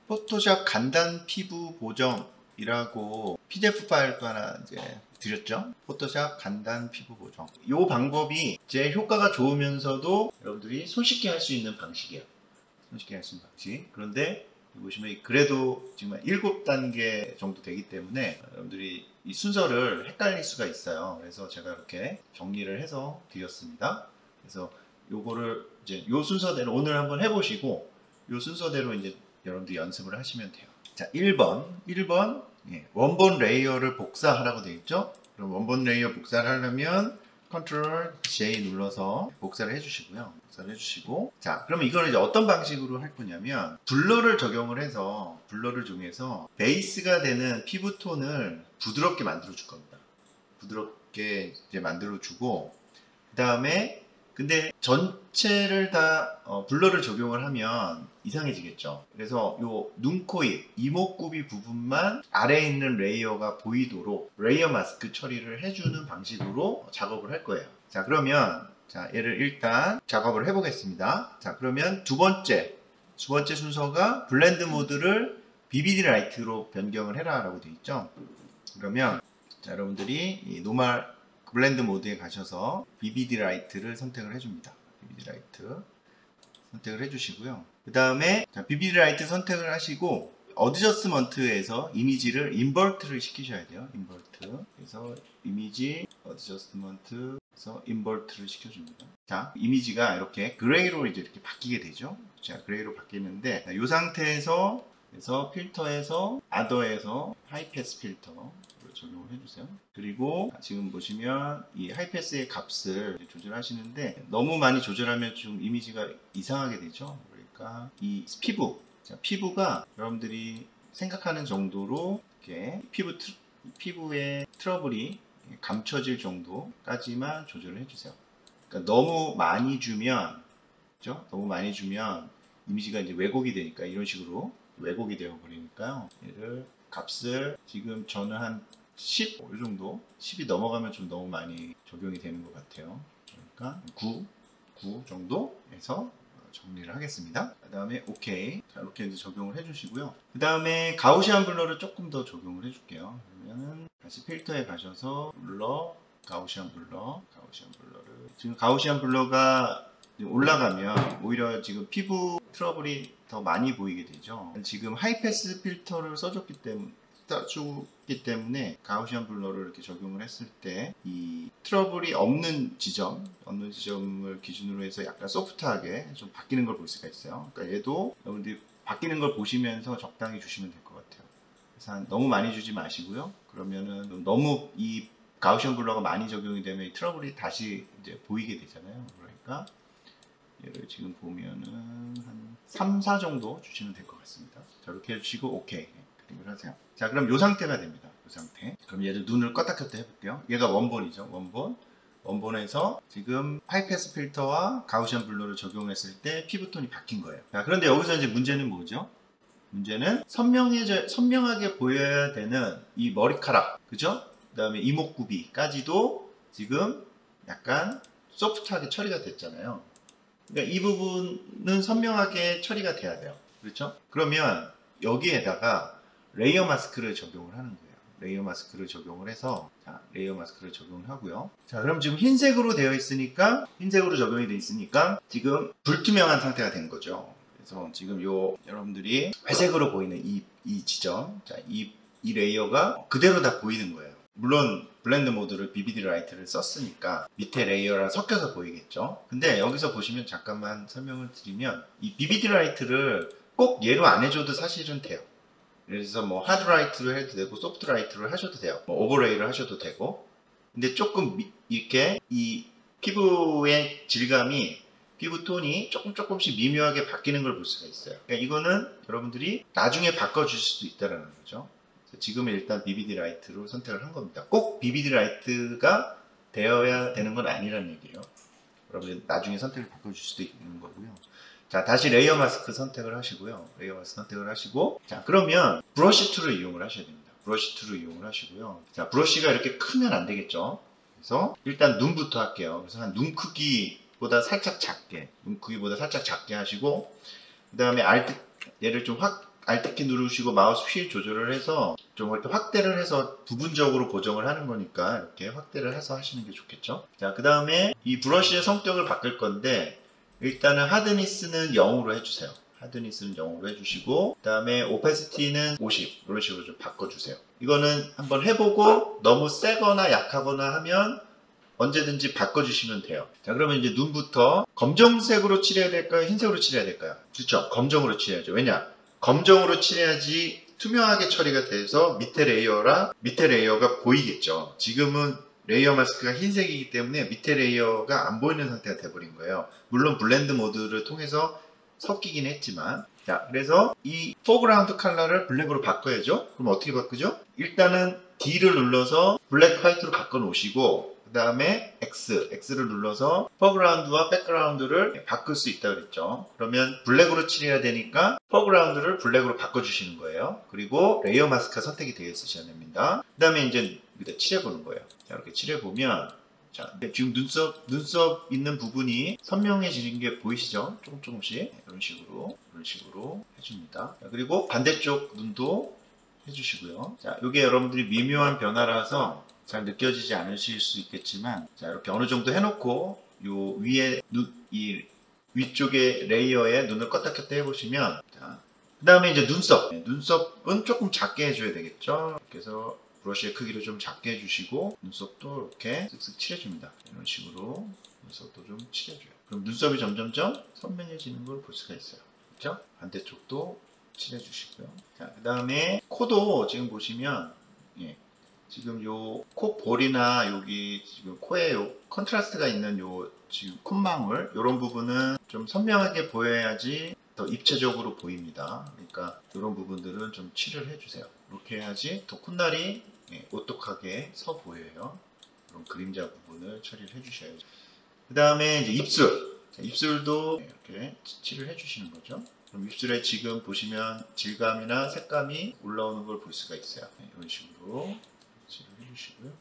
포토샵 간단 피부 보정이라고 PDF 파일도 하나 이제 드렸죠. 포토샵 간단 피부 보정. 이 방법이 제 효과가 좋으면서도 여러분들이 손쉽게 할 수 있는 방식이에요. 손쉽게 할 수 있는 방식. 그런데 보시면 그래도 지금 7단계 정도 되기 때문에 여러분들이 이 순서를 헷갈릴 수가 있어요. 그래서 제가 이렇게 정리를 해서 드렸습니다. 그래서 요거를 이제 요 순서대로 오늘 한번 해보시고 요 순서대로 이제 여러분들이 연습을 하시면 돼요. 자, 1번 원본 레이어를 복사하라고 되어 있죠. 그럼 원본 레이어 복사를 하려면 Ctrl J 눌러서 복사를 해주시고요. 복사를 해주시고, 자, 그러면 이걸 이제 어떤 방식으로 할 거냐면 블러를 적용을 해서 블러를 중에서 베이스가 되는 피부톤을 부드럽게 만들어 줄 겁니다. 부드럽게 이제 만들어 주고, 그 다음에 근데 전체를 다 블러를 적용을 하면 이상해지겠죠. 그래서 요 눈, 코, 입, 이목구비 부분만 아래에 있는 레이어가 보이도록 레이어 마스크 처리를 해주는 방식으로 작업을 할 거예요. 자, 그러면 자, 얘를 일단 작업을 해보겠습니다. 자, 그러면 두 번째 순서가 블렌드 모드를 BBD 라이트로 변경을 해라 라고 되어 있죠. 그러면 자, 여러분들이 이 노멀 블렌드 모드에 가셔서 BBD 라이트를 선택을 해줍니다. BBD 라이트 선택을 해주시고요. 그 다음에 BBD 라이트 선택을 하시고 어드저스먼트에서 이미지를 인버트를 시키셔야 돼요. 인버트. 그래서 이미지 어드저스먼트에서 인버트를 시켜줍니다. 자, 이미지가 이렇게 그레이로 이제 이렇게 바뀌게 되죠. 자, 그레이로 바뀌는데 이 상태에서 그래서 필터에서 아더에서 하이패스 필터 적용을 해주세요. 그리고 지금 보시면 이 하이패스의 값을 조절하시는데 너무 많이 조절하면 좀 이미지가 이상하게 되죠. 그러니까 이 피부, 자, 피부가 여러분들이 생각하는 정도로 이렇게 피부의 트러블이 감춰질 정도까지만 조절을 해주세요. 그러니까 너무 많이 주면, 그렇죠? 너무 많이 주면 이미지가 이제 왜곡이 되니까 이런 식으로 왜곡이 되어 버리니까요. 얘를 값을 지금 저는 한 10, 이 정도 10이 넘어가면 좀 너무 많이 적용이 되는 것 같아요. 그러니까 9 정도 해서 정리를 하겠습니다. 그 다음에 OK. 자, 이렇게 이제 적용을 해주시고요. 그 다음에 가우시안 블러를 조금 더 적용을 해줄게요. 그러면은 다시 필터에 가셔서 블러, 가우시안 블러를 지금 가우시안 블러가 올라가면 오히려 지금 피부 트러블이 더 많이 보이게 되죠. 지금 하이패스 필터를 써줬기 때문에 가우시안 블러를 이렇게 적용을 했을 때 이 트러블이 없는 지점을 기준으로 해서 약간 소프트하게 좀 바뀌는 걸 볼 수가 있어요. 그러니까 얘도 여러분들이 바뀌는 걸 보시면서 적당히 주시면 될 것 같아요. 그래서 너무 많이 주지 마시고요. 그러면은 너무 이 가우시안 블러가 많이 적용이 되면 이 트러블이 다시 이제 보이게 되잖아요. 그러니까 얘를 지금 보면은 한 3, 4 정도 주시면 될 것 같습니다. 자, 이렇게 해주시고 OK 클릭을 하세요. 자, 그럼 이 상태가 됩니다. 이 상태. 그럼 얘를 눈을 껐다 켰다 해볼게요. 얘가 원본이죠. 원본에서 지금 하이패스 필터와 가우시안 블러를 적용했을 때 피부톤이 바뀐 거예요. 자, 그런데 여기서 이제 문제는 뭐죠? 문제는 선명하게 보여야 되는 이 머리카락, 그죠? 그 다음에 이목구비까지도 지금 약간 소프트하게 처리가 됐잖아요. 그러니까 이 부분은 선명하게 처리가 돼야 돼요. 그렇죠? 그러면 여기에다가 레이어 마스크를 적용을 하는 거예요. 레이어 마스크를 적용을 해서, 자, 레이어 마스크를 적용을 하고요. 자, 그럼 지금 흰색으로 되어 있으니까, 흰색으로 적용이 되어 있으니까 지금 불투명한 상태가 된 거죠. 그래서 지금 여러분들이 회색으로 보이는 이 지점, 자, 이 레이어가 그대로 다 보이는 거예요. 물론 블렌드 모드를 BBD 라이트를 썼으니까 밑에 레이어랑 섞여서 보이겠죠. 근데 여기서 보시면 잠깐만 설명을 드리면 이 BBD 라이트를 꼭 얘로 안 해줘도 사실은 돼요. 그래서 뭐 하드 라이트로 해도 되고 소프트 라이트로 하셔도 돼요. 뭐 오버레이를 하셔도 되고. 근데 조금 이렇게 이 피부의 질감이 피부톤이 조금씩 미묘하게 바뀌는 걸 볼 수가 있어요. 그러니까 이거는 여러분들이 나중에 바꿔줄 수도 있다는 거죠. 지금은 일단 BBD 라이트로 선택을 한 겁니다. 꼭 BBD 라이트가 되어야 되는 건 아니라는 얘기예요. 여러분 나중에 선택을 바꿔줄 수도 있는 거고요. 자, 다시 레이어 마스크 선택을 하시고요. 레이어 마스크 선택을 하시고, 자, 그러면 브러쉬 툴을 이용을 하셔야 됩니다. 브러쉬 툴을 이용을 하시고요. 자, 브러쉬가 이렇게 크면 안 되겠죠. 그래서 일단 눈부터 할게요. 그래서 한 눈 크기보다 살짝 작게 하시고, 그 다음에 얘를 좀 Alt키 누르시고 마우스 휠 조절을 해서 좀 이렇게 확대를 해서 부분적으로 고정을 하는 거니까 이렇게 확대를 해서 하시는 게 좋겠죠. 자, 그 다음에 이 브러쉬의 성격을 바꿀 건데 일단은 하드니스는 0으로 해주세요. 하드니스는 0으로 해주시고 그 다음에 오페시티는 50 이런 식으로 좀 바꿔주세요. 이거는 한번 해보고 너무 세거나 약하거나 하면 언제든지 바꿔주시면 돼요. 자, 그러면 이제 눈부터 검정색으로 칠해야 될까요? 흰색으로 칠해야 될까요? 그렇죠? 검정으로 칠해야죠. 왜냐? 검정으로 칠해야지 투명하게 처리가 돼서 밑에 레이어가 보이겠죠. 지금은 레이어 마스크가 흰색이기 때문에 밑에 레이어가 안 보이는 상태가 돼버린 거예요. 물론 블렌드 모드를 통해서 섞이긴 했지만, 자, 그래서 이 포그라운드 컬러를 블랙으로 바꿔야죠. 그럼 어떻게 바꾸죠? 일단은 D를 눌러서 블랙 화이트로 바꿔 놓으시고 그 다음에 X를 눌러서 포그라운드와 백그라운드를 바꿀 수 있다고 그랬죠. 그러면 블랙으로 칠해야 되니까 포그라운드를 블랙으로 바꿔주시는 거예요. 그리고 레이어 마스크가 선택이 되어 있으셔야 됩니다. 그 다음에 이제 여기다 칠해보는 거예요. 자, 이렇게 칠해보면 자, 지금 눈썹 있는 부분이 선명해지는 게 보이시죠? 조금씩 이런 식으로 해줍니다. 자, 그리고 반대쪽 눈도 해주시고요. 자, 이게 여러분들이 미묘한 변화라서 잘 느껴지지 않으실 수 있겠지만, 자, 이렇게 어느 정도 해놓고 요 위에 이 위쪽에 레이어에 눈을 껐다 켰다 해보시면, 자, 그 다음에 이제 눈썹은 조금 작게 해줘야 되겠죠. 그래서 브러쉬의 크기를 좀 작게 해주시고 눈썹도 이렇게 쓱쓱 칠해줍니다. 이런 식으로 눈썹도 좀 칠해줘요. 그럼 눈썹이 점점점 선명해지는 걸 볼 수가 있어요. 그렇죠? 반대쪽도 칠해주시고요. 자, 그 다음에 코도 지금 보시면 지금 요 콧볼이나 여기 지금 코에 요 컨트라스트가 있는 요 지금 콧망울 이런 부분은 좀 선명하게 보여야지 더 입체적으로 보입니다. 그러니까 이런 부분들은 좀 칠을 해주세요. 이렇게 해야지 더 콧날이 오똑하게 서 보여요. 그런 그림자 부분을 처리를 해주셔야죠. 그 다음에 이제 입술도 이렇게 칠을 해주시는 거죠. 그럼 입술에 지금 보시면 질감이나 색감이 올라오는 걸 볼 수가 있어요. 이런 식으로 칠을 해주시고요.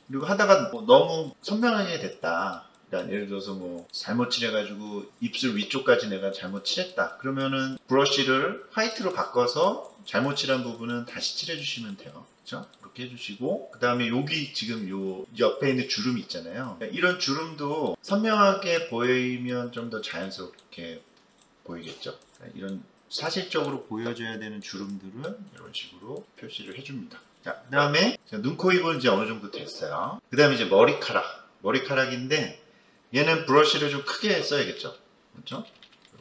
그리고 하다가 뭐 너무 선명하게 됐다. 그러니까 예를 들어서 뭐 잘못 칠해가지고 입술 위쪽까지 내가 잘못 칠했다. 그러면은 브러쉬를 화이트로 바꿔서 잘못 칠한 부분은 다시 칠해주시면 돼요. 그렇죠? 이렇게 해주시고 그 다음에 여기 지금 요 옆에 있는 주름 있잖아요. 이런 주름도 선명하게 보이면 좀 더 자연스럽게 보이겠죠. 이런 사실적으로 보여줘야 되는 주름들은 이런 식으로 표시를 해줍니다. 자, 그 다음에 눈, 코, 입은 이제 어느 정도 됐어요. 그 다음에 이제 머리카락인데 얘는 브러쉬를 좀 크게 써야겠죠. 그렇죠?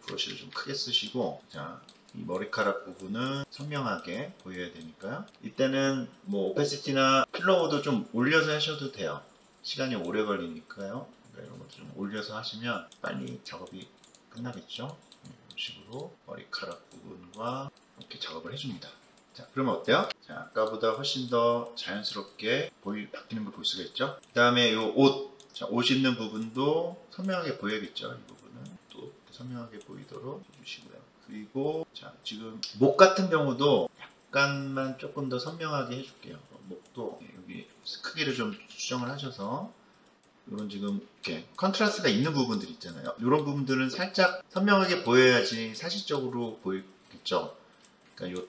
브러쉬를 좀 크게 쓰시고 자, 이 머리카락 부분은 선명하게 보여야 되니까요. 이때는 뭐 오페시티나 필러우도 좀 올려서 하셔도 돼요. 시간이 오래 걸리니까요. 이런 것도 좀 올려서 하시면 빨리 작업이 끝나겠죠. 이런 식으로 머리카락 부분과 이렇게 작업을 해줍니다. 자, 그러면 어때요? 자, 아까보다 훨씬 더 자연스럽게 바뀌는 걸 볼 수가 있죠. 그 다음에 이 옷 입는 부분도 선명하게 보여야겠죠. 이 부분은 또 선명하게 보이도록 해주시고요. 그리고 자, 지금 목 같은 경우도 약간만 조금 더 선명하게 해줄게요. 목도 여기 크기를 좀 수정을 하셔서 이런 지금 이렇게 컨트라스트가 있는 부분들 있잖아요. 이런 부분들은 살짝 선명하게 보여야지 사실적으로 보이겠죠. 그러니까 이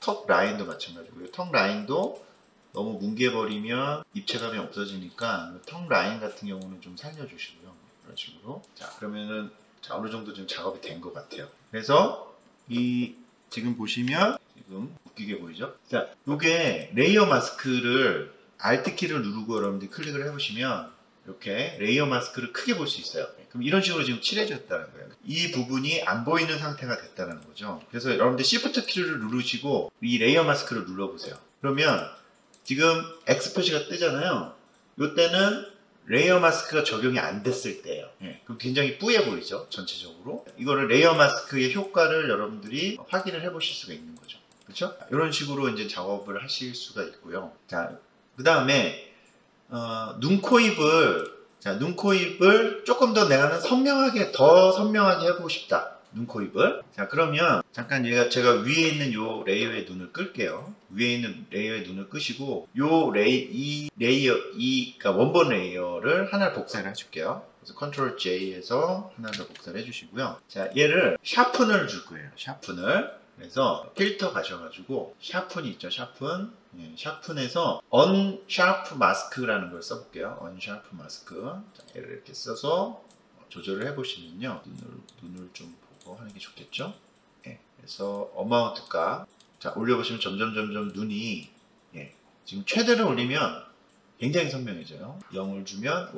턱 라인도 마찬가지고 이 턱 라인도 너무 뭉개버리면 입체감이 없어지니까 턱 라인 같은 경우는 좀 살려주시고요. 이런 식으로. 자, 그러면은 자, 어느 정도 좀 작업이 된 것 같아요. 그래서 이 지금 보시면 지금 웃기게 보이죠? 자, 요게 레이어 마스크를 Alt 키를 누르고 여러분들이 클릭을 해보시면 이렇게 레이어 마스크를 크게 볼 수 있어요. 그럼 이런 식으로 지금 칠해졌다는 거예요. 이 부분이 안 보이는 상태가 됐다는 거죠. 그래서 여러분들 Shift 키를 누르시고 이 레이어 마스크를 눌러보세요. 그러면 지금 X 표시가 뜨잖아요. 이때는 레이어 마스크가 적용이 안 됐을 때예요. 그럼 굉장히 뿌예 보이죠? 전체적으로. 이거를 레이어 마스크의 효과를 여러분들이 확인을 해 보실 수가 있는 거죠. 그렇죠? 이런 식으로 이제 작업을 하실 수가 있고요. 자, 그 다음에 눈, 코, 입을 조금 더 내가 더 선명하게 해보고 싶다. 눈, 코, 입을. 자, 그러면 잠깐 제가 위에 있는 요 레이어의 눈을 끌게요. 위에 있는 레이어의 눈을 끄시고 이 그러니까 원본 레이어를 하나 복사를 해줄게요. 그래서 Ctrl J에서 하나 더 복사를 해주시고요. 자, 얘를 샤픈을 줄 거예요. 샤픈을. 그래서 필터 가셔가지고 샤픈이 있죠. 샤픈. 예, 샤픈에서 언샤프 마스크라는 걸 써볼게요. 언샤프 마스크. 자, 얘를 이렇게 써서 조절을 해보시면요. 눈을 좀 보고 하는 게 좋겠죠. 예, 그래서 어마운트 값. 자, 올려보시면 점점 눈이 예, 지금 최대를 올리면 굉장히 선명해져요. 0을 주면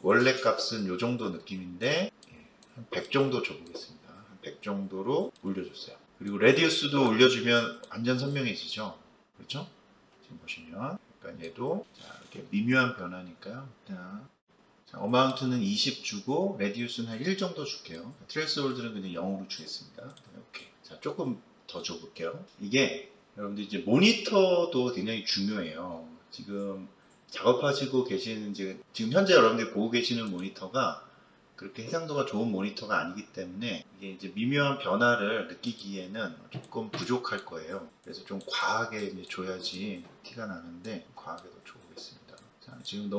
원래 값은 요 정도 느낌인데 예, 한 100 정도 줘보겠습니다. 한 100 정도로 올려줬어요. 그리고 레디우스도 올려주면 완전 선명해지죠. 그렇죠? 지금 보시면 약간 얘도 자, 이렇게 미묘한 변화니까요. 자, 어마운트는 20 주고 레디우스는 한 1 정도 줄게요. 트레스홀드는 그냥 0으로 주겠습니다. 오케이. 자, 조금 더 줘볼게요. 이게 여러분들 이제 모니터도 굉장히 중요해요. 지금 작업하시고 계시는 지금 현재 여러분들이 보고 계시는 모니터가 그렇게 해상도가 좋은 모니터가 아니기 때문에 이게 이제 미묘한 변화를 느끼기에는 조금 부족할 거예요. 그래서 좀 과하게 이제 줘야지 티가 나는데 과하게 더 줘보겠습니다. 자, 지금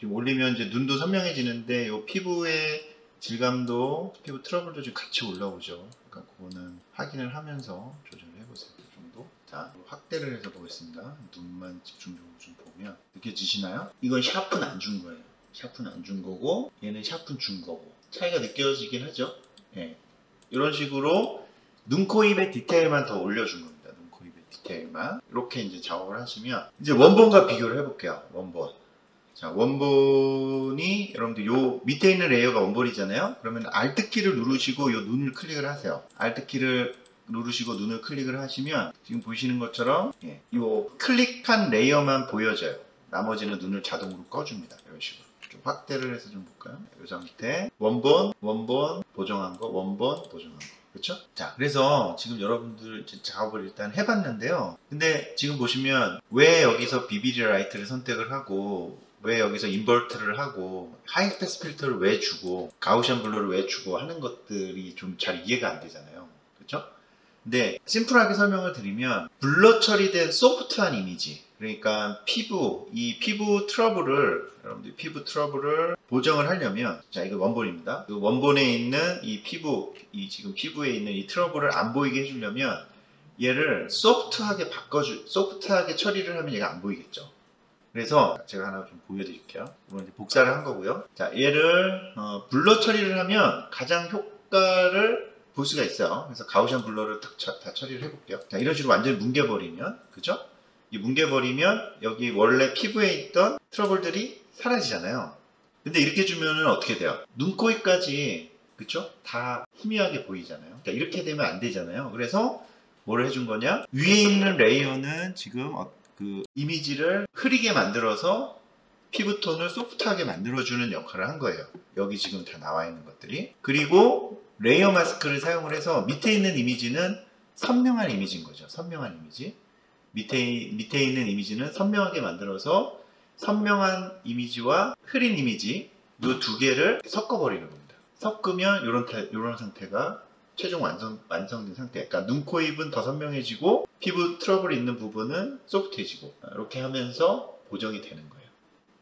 올리면 이제 눈도 선명해지는데 이 피부의 질감도 피부 트러블도 좀 같이 올라오죠. 그러니까 그거는 확인을 하면서 조절을 해보세요. 이 정도. 자, 확대를 해서 보겠습니다. 눈만 집중적으로 좀 보면 느껴지시나요? 이건 샤프는 안 준 거예요. 샤프는 안 준 거고 얘는 샤프는 준 거고 차이가 느껴지긴 하죠. 예. 이런 식으로 눈, 코, 입의 디테일만 더 올려준 겁니다. 눈, 코, 입의 디테일만 이렇게 이제 작업을 하시면 이제 원본과 비교를 해볼게요. 원본. 자, 원본이 여러분들 요 밑에 있는 레이어가 원본이잖아요. 그러면 Alt키를 누르시고 요 눈을 클릭을 하세요. Alt키를 누르시고 눈을 클릭을 하시면 지금 보시는 것처럼 예, 요 클릭한 레이어만 보여져요. 나머지는 눈을 자동으로 꺼줍니다. 이런 식으로. 좀 확대를 해서 좀 볼까요? 이 상태. 원본, 보정한 거, 원본, 보정한 거. 그렇죠? 자, 그래서 지금 여러분들 작업을 일단 해봤는데요. 근데 지금 보시면 왜 여기서 비비리 라이트를 선택을 하고 왜 여기서 인버트를 하고 하이패스 필터를 왜 주고 가우시안 블루를 왜 주고 하는 것들이 좀 잘 이해가 안 되잖아요. 그렇죠? 근데 심플하게 설명을 드리면 블러 처리된 소프트한 이미지, 그러니까 이 피부 트러블을 여러분들 피부 트러블을 보정을 하려면 자, 이거 원본입니다. 그 원본에 있는 이 지금 피부에 있는 이 트러블을 안 보이게 해주려면 얘를 소프트하게 소프트하게 처리를 하면 얘가 안 보이겠죠. 그래서 제가 하나 좀 보여드릴게요. 이건 이제 복사를 한 거고요. 자, 얘를 블러 처리를 하면 가장 효과를 볼 수가 있어요. 그래서 가우시안 블러를 다 처리를 해볼게요. 자, 이런 식으로 완전히 뭉개버리면, 그죠? 이 뭉개버리면 여기 원래 피부에 있던 트러블들이 사라지잖아요. 근데 이렇게 주면은 어떻게 돼요? 눈, 코, 입까지, 그쵸? 다 희미하게 보이잖아요. 그러니까 이렇게 되면 안 되잖아요. 그래서 뭐를 해준 거냐? 위에 있는 레이어는 지금 그 이미지를 흐리게 만들어서 피부톤을 소프트하게 만들어주는 역할을 한 거예요. 여기 지금 다 나와 있는 것들이. 그리고 레이어 마스크를 사용을 해서 밑에 있는 이미지는 선명한 이미지인 거죠. 선명한 이미지. 밑에 있는 이미지는 선명하게 만들어서 선명한 이미지와 흐린 이미지 이 두 개를 섞어버리는 겁니다. 섞으면 이런 상태가 최종 완성된 상태. 그러니까 눈, 코, 입은 더 선명해지고 피부 트러블이 있는 부분은 소프트해지고 이렇게 하면서 보정이 되는 거예요.